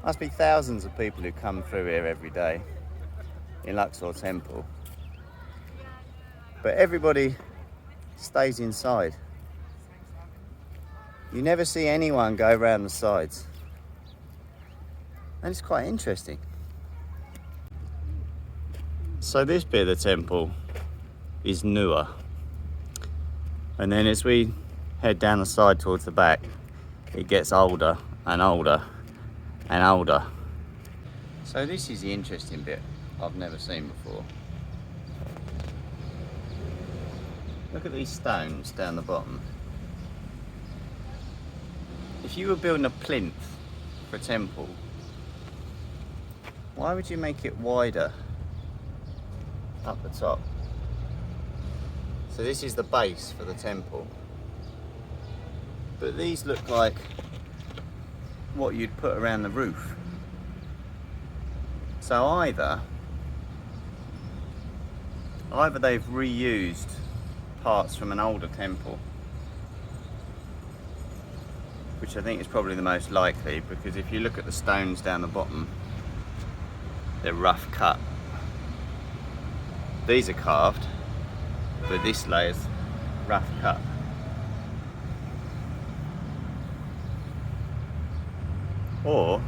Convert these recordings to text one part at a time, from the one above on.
Must be thousands of people who come through here every day in Luxor Temple. But everybody stays inside. You never see anyone go around the sides. And it's quite interesting. So this bit of the temple is newer. And then as we head down the side towards the back, it gets older and older and older. So this is the interesting bit I've never seen before. Look at these stones down the bottom. If you were building a plinth for a temple, why would you make it wider up the top? So this is the base for the temple. But these look like what you'd put around the roof. So either they've reused parts from an older temple, which I think is probably the most likely, because if you look at the stones down the bottom, they're rough cut. These are carved, but this layer's rough cut. Or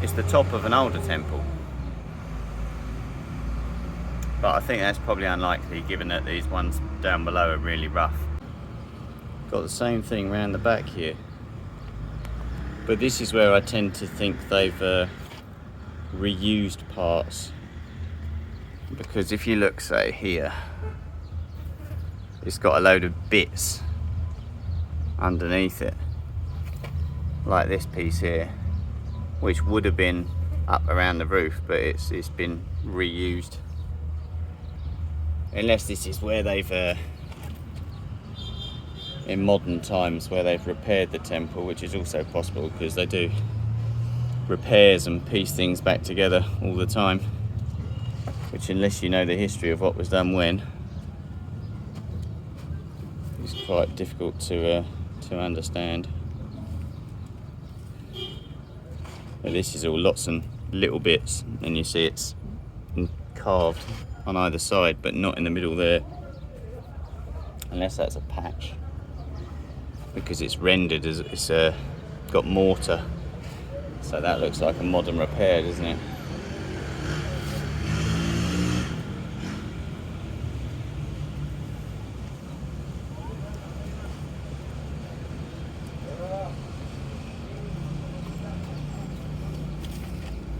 it's the top of an older temple. But I think that's probably unlikely, given that these ones down below are really rough. Got the same thing round the back here. But this is where I tend to think they've reused parts. Because if you look, say, here, it's got a load of bits underneath it. Like this piece here, which would have been up around the roof, but it's been reused. Unless this is where they've, in modern times, where they've repaired the temple, which is also possible because they do repairs and piece things back together all the time. Which, unless you know the history of what was done when, is quite difficult to understand. But this is all lots and little bits, and you see it's carved on either side, but not in the middle there, unless that's a patch, because it's rendered as it's got mortar, so that looks like a modern repair, doesn't it?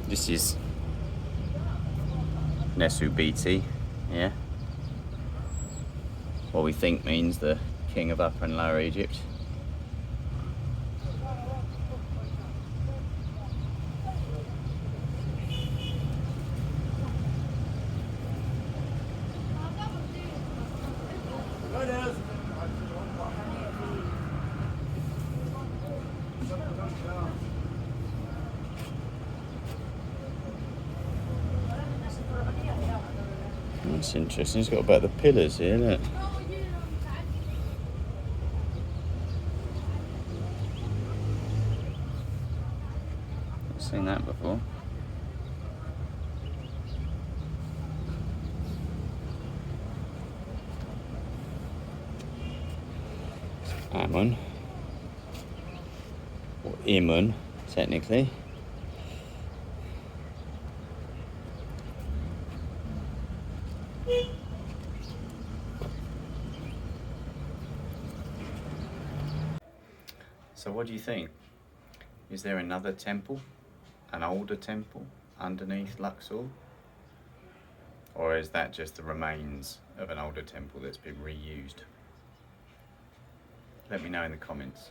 This is Nesubiti, yeah. What we think means the king of Upper and Lower Egypt. That's interesting. It's got about the pillars here, look. I've seen that before. Amun, or Imun, technically. So what do you think? Is there another temple, an older temple, underneath Luxor? Or is that just the remains of an older temple that's been reused? Let me know in the comments.